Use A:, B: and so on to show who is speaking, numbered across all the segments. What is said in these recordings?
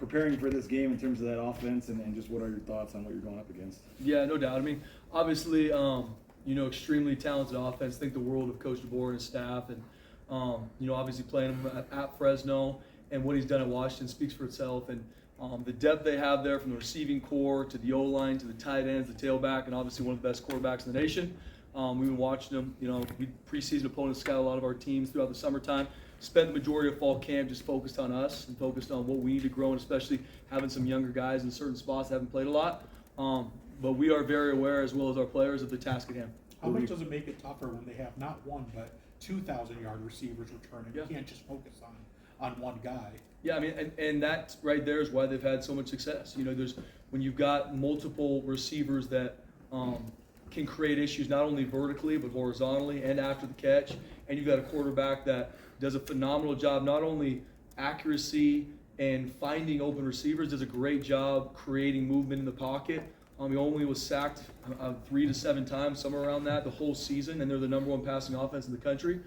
A: preparing for this game in terms of that offense, and just what are your thoughts on what you're going up against?
B: Yeah, no doubt. I mean, obviously, extremely talented offense. Think the world of Coach DeBoer and his staff, and obviously playing him at Fresno and what he's done at Washington speaks for itself. And the depth they have there, from the receiving core to the O-line to the tight ends, the tailback, and obviously one of the best quarterbacks in the nation. We've been watching them. We preseason opponents scout a lot of our teams throughout the summertime. Spent the majority of fall camp just focused on us and focused on what we need to grow, and especially having some younger guys in certain spots that haven't played a lot. But we are very aware, as well as our players, of the task at hand.
C: How much does it make it tougher when they have not one but 2,000-yard receivers returning?
B: Yeah.
C: You can't just focus on one guy.
B: Yeah, I mean, and that right there is why they've had so much success. There's when you've got multiple receivers that can create issues not only vertically but horizontally and after the catch, and you've got a quarterback that does a phenomenal job, not only accuracy and finding open receivers, does a great job creating movement in the pocket. He only was sacked 3 to 7 times, somewhere around that, the whole season, and they're the number 1 passing offense in the country.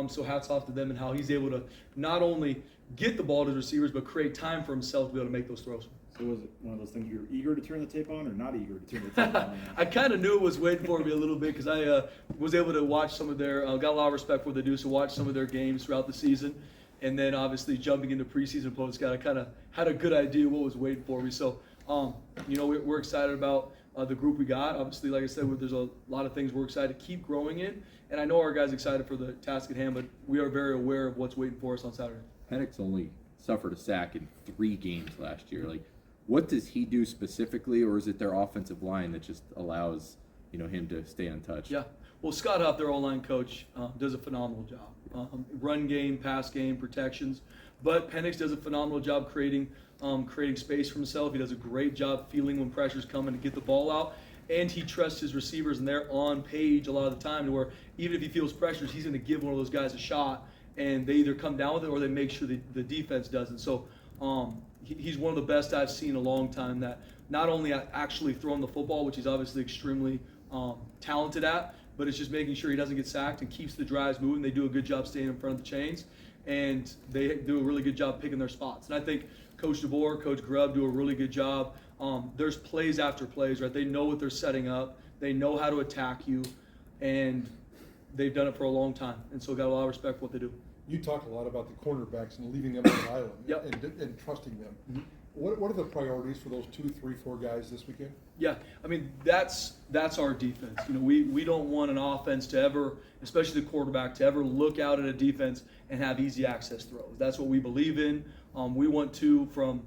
B: So hats off to them and how he's able to not only get the ball to the receivers, but create time for himself to be able to make those throws.
A: So was it one of those things you were eager to turn the tape on, or not eager to turn the tape on?
B: I kind of knew it was waiting for me a little bit, because I was able to watch some of their, got a lot of respect for what they do, so watch some of their games throughout the season. And then obviously jumping into preseason opponents, I kind of had a good idea what was waiting for me. So, we're excited about the group we got. Obviously, like I said, there's a lot of things we're excited to keep growing in. And I know our guys are excited for the task at hand, but we are very aware of what's waiting for us on Saturday.
D: Penix only suffered a sack in 3 games last year. Like, what does he do specifically, or is it their offensive line that just allows him to stay untouched?
B: Yeah. Well, Scott Huff, their O-line coach, does a phenomenal job. Run game, pass game, protections. But Penix does a phenomenal job creating space for himself. He does a great job feeling when pressure's coming to get the ball out. And he trusts his receivers, and they're on page a lot of the time, to where even if he feels pressures, he's going to give one of those guys a shot, and they either come down with it or they make sure the defense doesn't. So he's one of the best I've seen in a long time, that not only actually throwing the football, which he's obviously extremely talented at, but it's just making sure he doesn't get sacked and keeps the drives moving. They do a good job staying in front of the chains, and they do a really good job picking their spots. And I think Coach DeBoer, Coach Grubb do a really good job. There's plays after plays, right? They know what they're setting up. They know how to attack you, and they've done it for a long time. And so got a lot of respect for what they do.
E: You talked a lot about the cornerbacks and leaving them on the island.
B: Yep.
E: and trusting them.
B: Mm-hmm.
E: What are the priorities for those 2, 3, 4 guys this weekend?
B: Yeah, I mean, that's our defense. We don't want an offense to ever, especially the quarterback, to ever look out at a defense and have easy access throws. That's what we believe in. We want to, from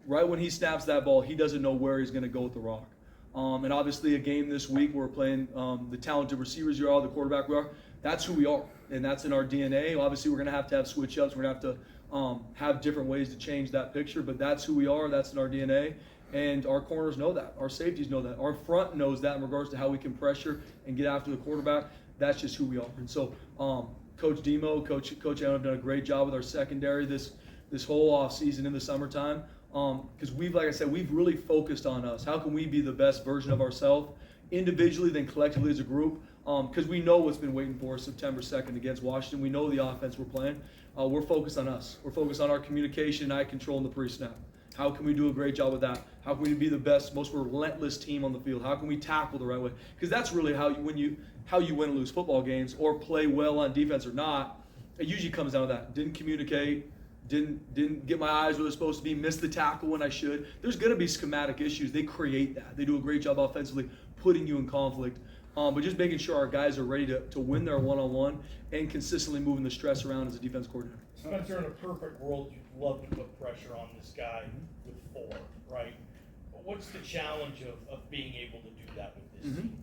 B: right when he snaps that ball, he doesn't know where he's going to go with the rock. And obviously a game this week, we're playing the talented receivers you are, the quarterback we are. That's who we are, and that's in our DNA. Obviously, we're going to have switch-ups. We're going to have to have different ways to change that picture, but that's who we are. That's in our DNA, and our corners know that. Our safeties know that. Our front knows that in regards to how we can pressure and get after the quarterback. That's just who we are. And so Coach Demo, Coach Allen have done a great job with our secondary this whole offseason in the summertime, because like I said, we've really focused on us. How can we be the best version of ourselves individually, then collectively as a group? Because we know what's been waiting for us September 2nd against Washington. We know the offense we're playing. We're focused on us. We're focused on our communication, eye control, and the pre-snap. How can we do a great job with that? How can we be the best, most relentless team on the field? How can we tackle the right way? Because that's really how you win and lose football games, or play well on defense or not. It usually comes down to that. Didn't communicate, didn't get my eyes where they're supposed to be, missed the tackle when I should. There's going to be schematic issues. They create that. They do a great job offensively putting you in conflict. But just making sure our guys are ready to win their one-on-one and consistently moving the stress around as a defense coordinator.
F: Spencer, in a perfect world, you'd love to put pressure on this guy with 4, right? But what's the challenge of being able to do that with this team?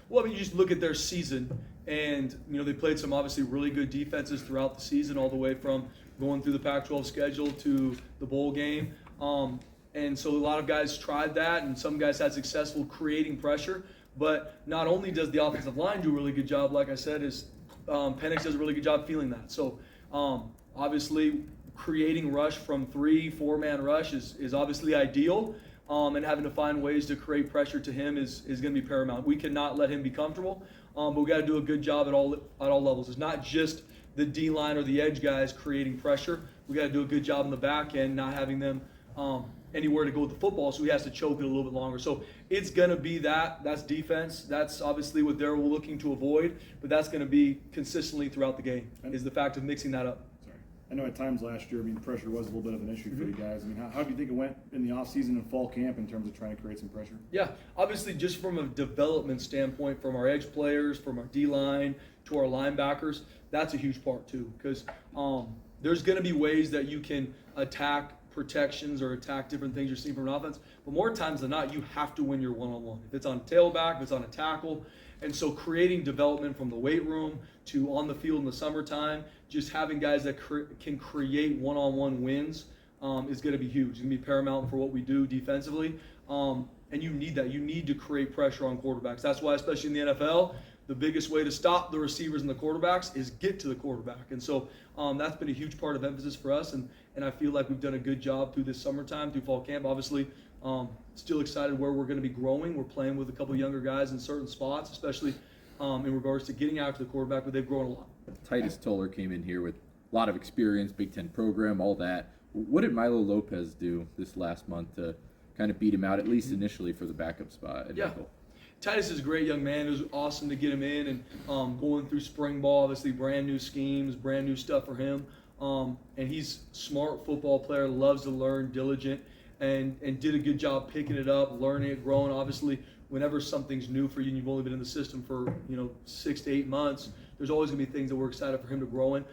B: Well, I mean, you just look at their season, and they played some obviously really good defenses throughout the season, all the way from going through the Pac-12 schedule to the bowl game. And so a lot of guys tried that, and some guys had successful creating pressure. But not only does the offensive line do a really good job, like I said, is Penix does a really good job feeling that. So obviously creating rush from 3, 4-man rush is obviously ideal, and having to find ways to create pressure to him is going to be paramount. We cannot let him be comfortable, but we got to do a good job at all levels. It's not just the D-line or the edge guys creating pressure. We got to do a good job in the back end, not having them anywhere to go with the football, so he has to choke it a little bit longer. So it's going to be that's defense. That's obviously what they're looking to avoid, but that's going to be consistently throughout the game, is the fact of mixing that up.
A: Sorry. I know at times last year, I mean, pressure was a little bit of an issue for you guys. I mean, how do you think it went in the offseason and fall camp in terms of trying to create some pressure?
B: Yeah, obviously just from a development standpoint, from our edge players, from our D-line to our linebackers, that's a huge part too, because there's going to be ways that you can attack protections or attack different things you're seeing from an offense, but more times than not, you have to win your one-on-one. If it's on a tailback, if it's on a tackle, and so creating development from the weight room to on the field in the summertime, just having guys that can create one-on-one wins is going to be huge. It's going to be paramount for what we do defensively, and you need that. You need to create pressure on quarterbacks. That's why, especially in the NFL, the biggest way to stop the receivers and the quarterbacks is get to the quarterback. And so that's been a huge part of emphasis for us, and I feel like we've done a good job through this summertime, through fall camp. Obviously, still excited where we're going to be growing. We're playing with a couple younger guys in certain spots, especially in regards to getting after the quarterback, but they've grown a lot.
D: Titus Toller came in here with a lot of experience, Big Ten program, all that. What did Milo Lopez do this last month to kind of beat him out, at least initially, for the backup spot at nickel?
B: Titus is a great young man. It was awesome to get him in and going through spring ball, obviously brand new schemes, brand new stuff for him. And he's a smart football player, loves to learn, diligent, and did a good job picking it up, learning it, growing. Obviously, whenever something's new for you and you've only been in the system for 6 to 8 months, there's always going to be things that we're excited for him to grow in.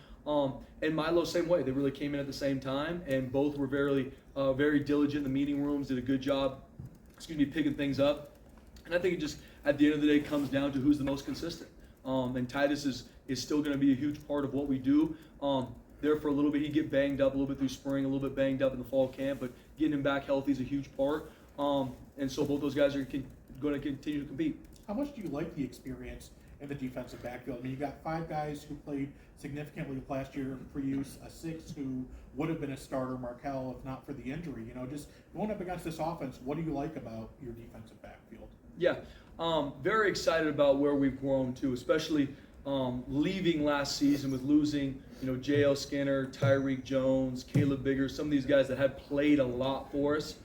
B: And Milo, same way. They really came in at the same time, and both were very diligent in the meeting rooms, did a good job, picking things up. And I think it just, at the end of the day, comes down to who's the most consistent. And Titus is still going to be a huge part of what we do. There for a little bit, he'd get banged up a little bit through spring, a little bit banged up in the fall camp, but getting him back healthy is a huge part. And so both those guys are going to continue to compete.
C: How much do you like the experience in the defensive backfield? I mean, you got 5 guys who played significantly last year for you, a 6 who would have been a starter, Markel, if not for the injury. Just going up against this offense, what do you like about your defensive backfield?
B: Yeah, very excited about where we've grown to, especially leaving last season with losing, J.L. Skinner, Tyreek Jones, Caleb Biggers, some of these guys that had played a lot for us.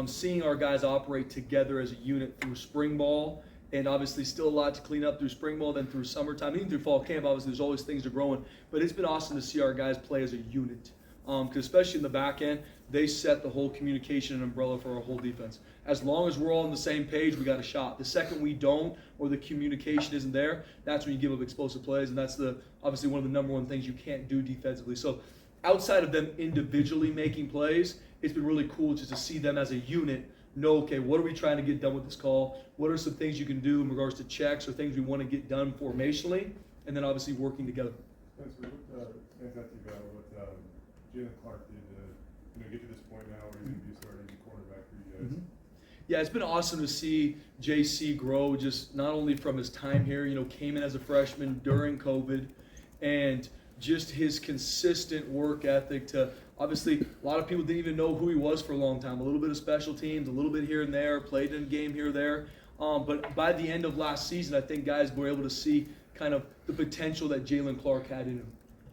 B: Seeing our guys operate together as a unit through spring ball, and obviously still a lot to clean up through spring ball, then through summertime, even through fall camp. Obviously, there's always things to growing, but it's been awesome to see our guys play as a unit. Because especially in the back end, they set the whole communication and umbrella for our whole defense. As long as we're all on the same page, we got a shot. The second we don't, or the communication isn't there, that's when you give up explosive plays, and that's obviously one of the number one things you can't do defensively. So outside of them individually making plays, it's been really cool just to see them as a unit know, okay, what are we trying to get done with this call? What are some things you can do in regards to checks or things we want to get done formationally, and then obviously working together.
G: That's fantastic what Jalen Clark did to get to this point now where he's going to be a starting quarterback for you guys.
B: Mm-hmm. Yeah, it's been awesome to see JC grow, just not only from his time here, came in as a freshman during COVID, and just his consistent work ethic to, obviously, a lot of people didn't even know who he was for a long time. A little bit of special teams, a little bit here and there, played in a game here or there. But by the end of last season, I think guys were able to see kind of the potential that Jalen Clark had in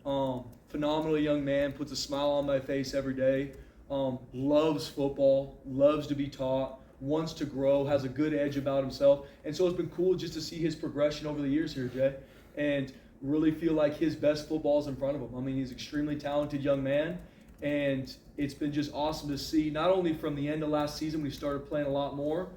B: him. Phenomenal young man, puts a smile on my face every day, loves football, loves to be taught, wants to grow, has a good edge about himself. And so it's been cool just to see his progression over the years here, Jay, and really feel like his best football is in front of him. I mean, he's an extremely talented young man, and it's been just awesome to see, not only from the end of last season when he started playing a lot more,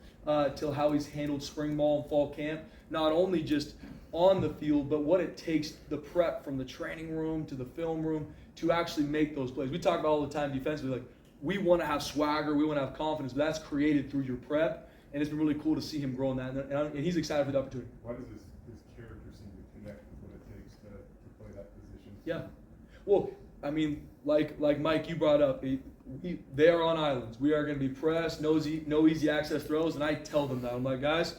B: till how he's handled spring ball and fall camp, not only just on the field, but what it takes, the prep from the training room to the film room to actually make those plays. We talk about all the time defensively, like we want to have swagger, we want to have confidence, but that's created through your prep, and it's been really cool to see him grow in that, and he's excited for the opportunity.
G: Why does his character seem to connect with what it takes to play that position?
B: Yeah. Well, I mean, like Mike, you brought up, they are on islands. We are going to be pressed, no easy access throws, and I tell them that. I'm like, guys,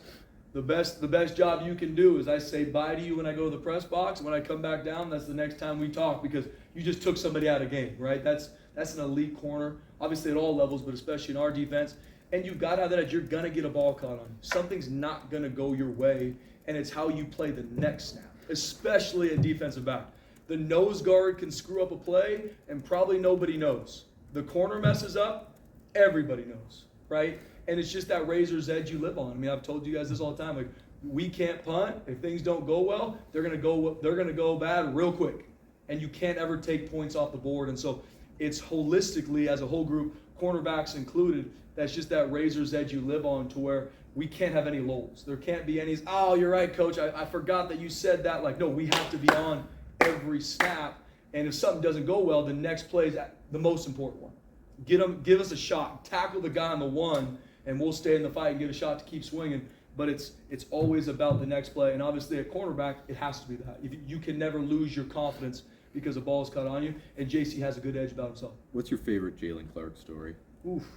B: the best job you can do is I say bye to you when I go to the press box, and when I come back down, that's the next time we talk, because you just took somebody out of game, right? That's an elite corner, obviously at all levels, but especially in our defense. And you've got to have that edge. You're going to get a ball caught on you. Something's not going to go your way, and it's how you play the next snap, especially a defensive back. The nose guard can screw up a play, and probably nobody knows. The corner messes up, everybody knows, right? And it's just that razor's edge you live on. I mean, I've told you guys this all the time. Like, we can't punt. If things don't go well, they're gonna go bad real quick, and you can't ever take points off the board. And so it's holistically, as a whole group, cornerbacks included, that's just that razor's edge you live on, to where we can't have any lulls. There can't be any, oh, you're right, coach, I forgot that you said that. Like, no, we have to be on every snap. And if something doesn't go well, the next play is the most important one. Give us a shot. Tackle the guy on the one, and we'll stay in the fight and get a shot to keep swinging. But it's always about the next play. And obviously at cornerback, it has to be that. You can never lose your confidence because the ball's cut on you. And JC has a good edge about himself.
D: What's your favorite Jalen Clark story?
B: Oof.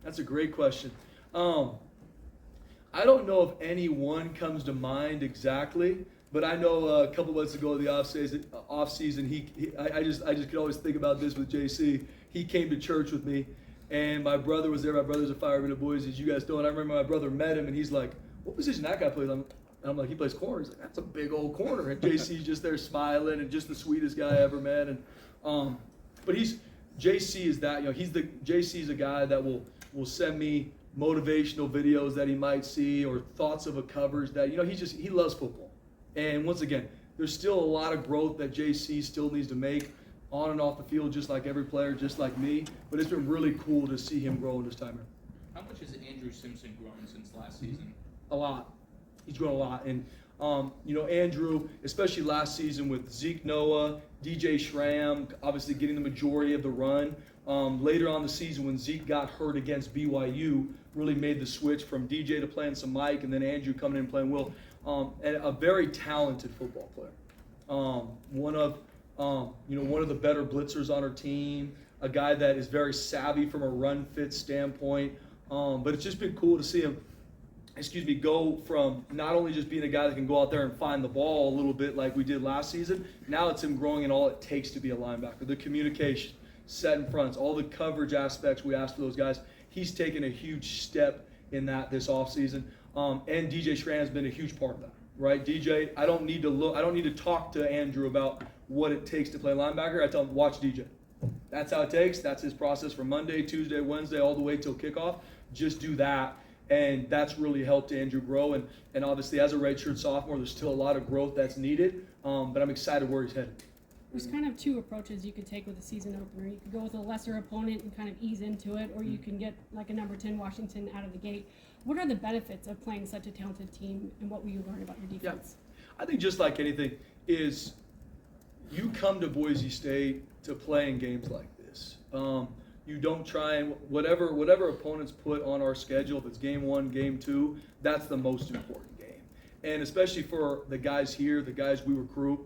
B: That's a great question. I don't know if any one comes to mind exactly, but I know a couple months ago in the off season, I just could always think about this with JC. He came to church with me, and my brother was there. My brother's a fireman at Boise, as you guys know. And I remember my brother met him, and he's like, "What position that guy plays?" I'm like, "He plays corner." He's like, "That's a big old corner." And JC's just there smiling, and just the sweetest guy I ever met. And but JC is that, JC's a guy that will send me motivational videos that he might see, or thoughts of a coverage that, he loves football. And once again, there's still a lot of growth that JC still needs to make on and off the field, just like every player, just like me. But it's been really cool to see him grow in this time here.
H: How much has Andrew Simpson grown since last season?
B: A lot. He's grown a lot. And, Andrew, especially last season with Zeke Noah, DJ Schramm, obviously getting the majority of the run. Later on the season, when Zeke got hurt against BYU, really made the switch from DJ to playing some Mike, and then Andrew coming in and playing Will. And a very talented football player. One of the better blitzers on our team, a guy that is very savvy from a run fit standpoint. But it's just been cool to see him, go from not only just being a guy that can go out there and find the ball a little bit like we did last season. Now it's him growing in all it takes to be a linebacker. The communication, set in fronts, all the coverage aspects we asked for those guys. He's taken a huge step in that this offseason. And DJ Schramm has been a huge part of that, right? DJ, I don't need to talk to Andrew about what it takes to play linebacker. I tell him, watch DJ. That's how it takes. That's his process from Monday, Tuesday, Wednesday, all the way till kickoff. Just do that. And that's really helped Andrew grow. And obviously, as a redshirt sophomore, there's still a lot of growth that's needed. But I'm excited where he's headed.
I: There's kind of two approaches you could take with a season opener. You could go with a lesser opponent and kind of ease into it, or you can get like a number 10 Washington out of the gate. What are the benefits of playing such a talented team, and what will you learn about your defense?
B: Yeah. I think just like anything is, you come to Boise State to play in games like this. You don't try and whatever opponents put on our schedule, if it's game 1, game 2, that's the most important game. And especially for the guys here, the guys we recruit,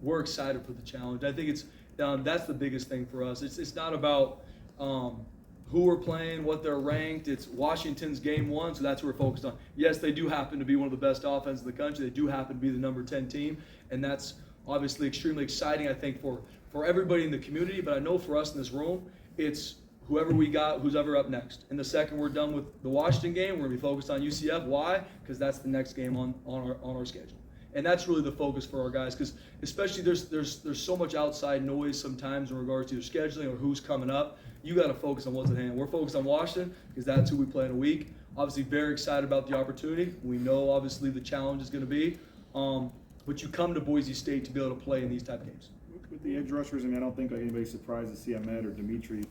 B: we're excited for the challenge. I think that's the biggest thing for us. It's not about who we're playing, what they're ranked. It's Washington's game 1, so that's what we're focused on. Yes, they do happen to be one of the best offenses in the country. They do happen to be the number 10 team, and that's obviously extremely exciting, I think, for everybody in the community. But I know for us in this room, it's whoever we got, who's ever up next. And the second we're done with the Washington game, we're going to be focused on UCF. Why? Because that's the next game on our schedule. And that's really the focus for our guys, because especially there's so much outside noise sometimes in regards to your scheduling or who's coming up. You got to focus on what's at hand. We're focused on Washington because that's who we play in a week. Obviously, very excited about the opportunity. We know obviously the challenge is going to be, but you come to Boise State to be able to play in these type of games.
A: With the edge rushers, I don't think anybody's surprised to see Ahmed or Dimitri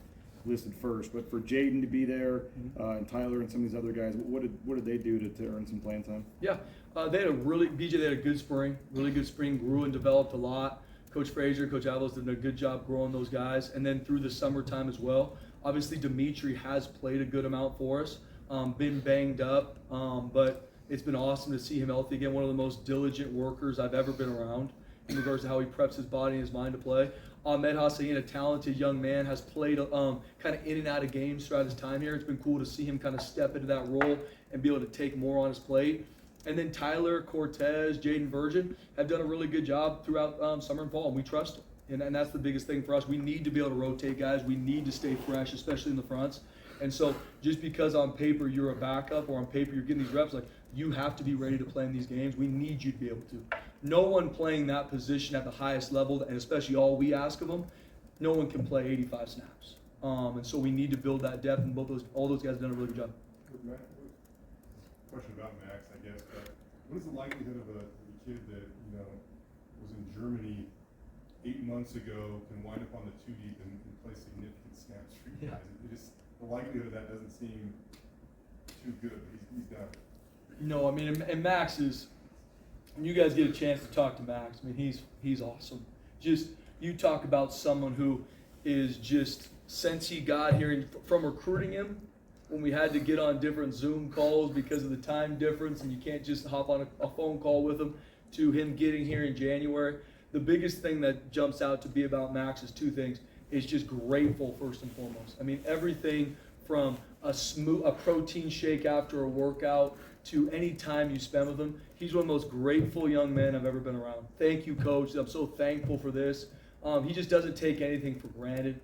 A: listed first. But for Jaden to be there, and Tyler and some of these other guys, what did they do to earn some playing time?
B: Yeah, they had a good spring, really good spring, grew and developed a lot. Coach Frazier, Coach Avalos did a good job growing those guys. And then through the summertime as well, obviously Dimitri has played a good amount for us, been banged up, but it's been awesome to see him healthy again. One of the most diligent workers I've ever been around in regards to how he preps his body and his mind to play. Ahmed Hossein, a talented young man, has played kind of in and out of games throughout his time here. It's been cool to see him kind of step into that role and be able to take more on his plate. And then Tyler, Cortez, Jaden Virgin have done a really good job throughout summer and fall, and we trust them. And that's the biggest thing for us. We need to be able to rotate guys. We need to stay fresh, especially in the fronts. And so just because on paper you're a backup or on paper you're getting these reps, like, you have to be ready to play in these games. We need you to be able to. No one playing that position at the highest level, and especially all we ask of them, no one can play 85 snaps. And so we need to build that depth, and all those guys have done a really good job.
G: Question about Max, I guess, but what is the likelihood of a kid that, was in Germany 8 months ago can wind up on the 2 deep and play significant snaps for you guys? The likelihood of that doesn't seem too good, but he's done it.
B: No, I mean, and Max is, when you guys get a chance to talk to Max, I mean, he's awesome. Just, you talk about someone who is just, since he got here, and from recruiting him, when we had to get on different Zoom calls because of the time difference and you can't just hop on a phone call with him, to him getting here in January, the biggest thing that jumps out to be about Max is 2 things. Is just grateful first and foremost. I mean, everything from a protein shake after a workout to any time you spend with him, he's one of the most grateful young men I've ever been around. Thank you, Coach. I'm so thankful for this. He just doesn't take anything for granted.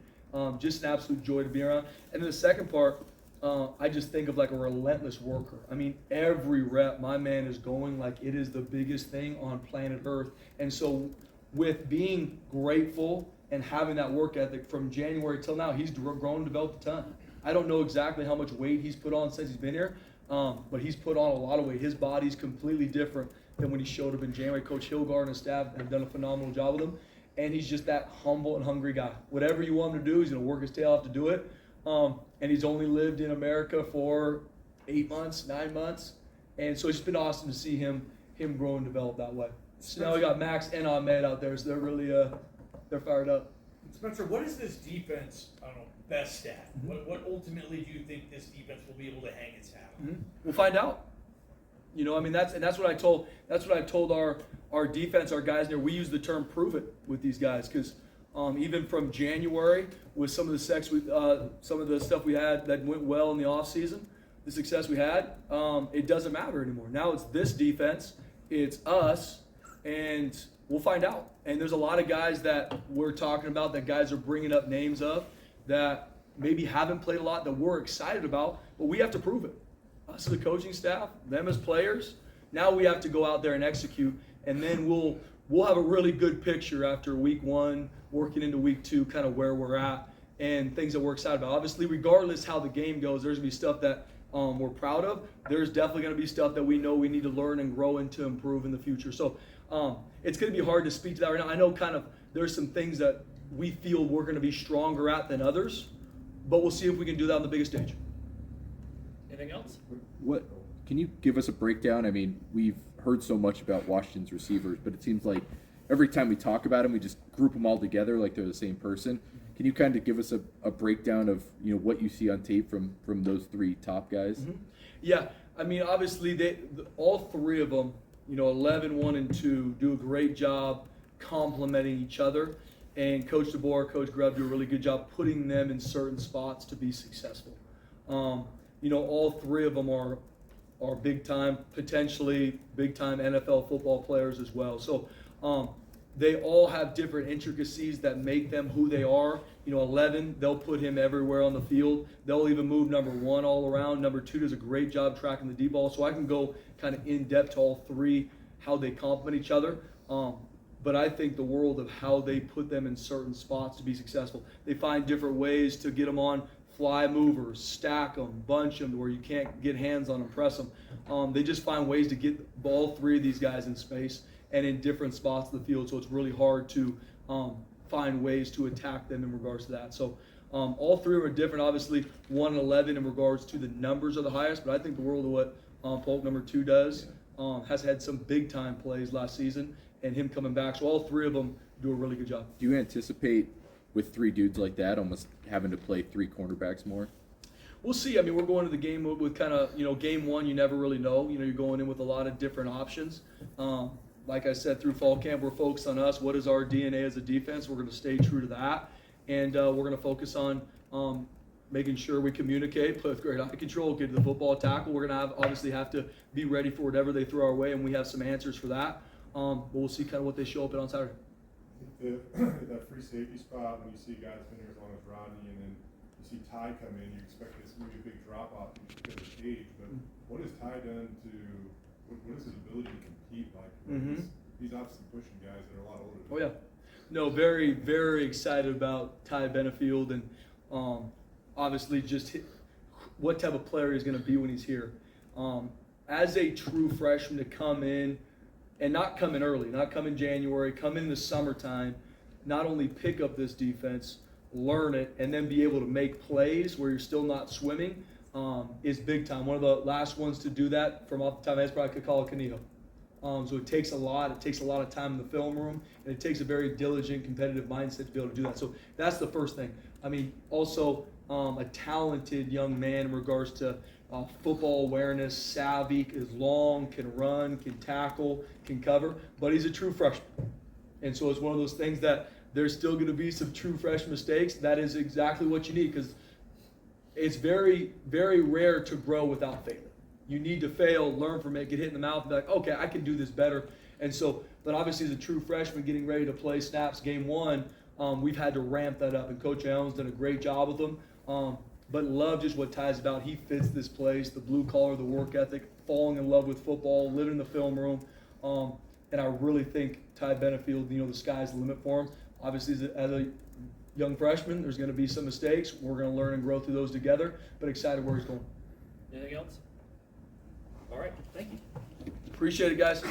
B: Just an absolute joy to be around. And then the second part, I just think of like a relentless worker. I mean, every rep, my man is going like it is the biggest thing on planet Earth. And so with being grateful and having that work ethic from January till now, he's grown and developed a ton. I don't know exactly how much weight he's put on since he's been here, but he's put on a lot of weight. His body's completely different than when he showed up in January. Coach Hilgard and his staff have done a phenomenal job with him, and he's just that humble and hungry guy. Whatever you want him to do, he's going to work his tail off to do it. And he's only lived in America for 8 months, 9 months, and so it's been awesome to see him grow and develop that way. So now we got Max and Ahmed out there, so they're really they're fired up.
F: Spencer, what is this defense, I don't know, best at? What ultimately do you think this defense will be able to hang its hat on?
B: We'll find out. I mean, that's what I told our defense, our guys there. We use the term "prove it" with these guys because even from January, with some of the stuff we had that went well in the off season, the success we had, it doesn't matter anymore. Now it's this defense, it's us, and we'll find out. And there's a lot of guys that we're talking about that guys are bringing up names of that maybe haven't played a lot that we're excited about, but we have to prove it. Us as a coaching staff, them as players, now we have to go out there and execute, and then we'll have a really good picture after week 1, working into week 2, kind of where we're at and things that we're excited about. Obviously, regardless how the game goes, there's going to be stuff that we're proud of. There's definitely going to be stuff that we know we need to learn and grow and to improve in the future. So it's going to be hard to speak to that right now. I know kind of there's some things that we feel we're going to be stronger at than others, but we'll see if we can do that on the biggest stage.
H: Anything else?
D: What can you give us a breakdown? I mean, we've heard so much about Washington's receivers, but it seems like every time we talk about them, we just group them all together like they're the same person. Can you kind of give us a breakdown of what you see on tape from those 3 top guys?
B: Mm-hmm. Yeah, I mean, obviously all 3 of them, 11, 1, and 2, do a great job complementing each other. And Coach DeBoer, Coach Grubb do a really good job putting them in certain spots to be successful. All 3 of them are big time, potentially big time NFL football players as well. So they all have different intricacies that make them who they are. 11, they'll put him everywhere on the field. They'll even move number 1 all around. Number 2 does a great job tracking the deep ball. So I can go kind of in depth to all 3, how they complement each other. But I think the world of how they put them in certain spots to be successful. They find different ways to get them on fly movers, stack them, bunch them to where you can't get hands on them, press them. They just find ways to get all 3 of these guys in space and in different spots of the field. So it's really hard to find ways to attack them in regards to that. So all 3 are different. Obviously, 1 and 11 in regards to the numbers are the highest, but I think the world of what Polk number 2 does has had some big time plays last season and him coming back. So all 3 of them do a really good job.
D: Do you anticipate with 3 dudes like that almost having to play 3 cornerbacks more?
B: We'll see. I mean, we're going to the game with kind of, game 1, you never really know. You're going in with a lot of different options. Like I said, through fall camp, we're focused on us. What is our DNA as a defense? We're going to stay true to that. And we're going to focus on making sure we communicate, play with great eye control, get to the football tackle. We're going to obviously have to be ready for whatever they throw our way, and we have some answers for that. But we'll see kind of what they show up at on Saturday.
G: That free safety spot, when you see guys been here as long as Rodney, and then you see Ty come in, you expect this maybe a big drop off because of age. But what has Ty done to? What is his ability to compete like? He's obviously pushing guys that are a lot older.
B: Oh yeah, no, very very excited about Ty Benefield, and Obviously, just what type of player he's going to be when he's here. As a true freshman to come in, and not come in early, not come in January, come in the summertime, not only pick up this defense, learn it, and then be able to make plays where you're still not swimming is big time. One of the last ones to do that from off the top of my head is probably Kakala Kaniho. So it takes a lot. It takes a lot of time in the film room, and it takes a very diligent, competitive mindset to be able to do that. So that's the first thing. I mean, also a talented young man in regards to football awareness, savvy, is long, can run, can tackle, can cover, but he's a true freshman. And so it's one of those things that there's still going to be some true fresh mistakes. That is exactly what you need, because it's very, very rare to grow without failing. You need to fail, learn from it, get hit in the mouth, and be like, okay, I can do this better. And so, but obviously as a true freshman getting ready to play snaps game one, we've had to ramp that up, and Coach Allen's done a great job with them. But love just what Ty's about. He fits this place, the blue collar, the work ethic, falling in love with football, living in the film room. And I really think Ty Benefield, the sky's the limit for him. Obviously, as a young freshman, there's going to be some mistakes. We're going to learn and grow through those together, but excited where he's going.
H: Anything else? All right, thank you.
B: Appreciate it, guys.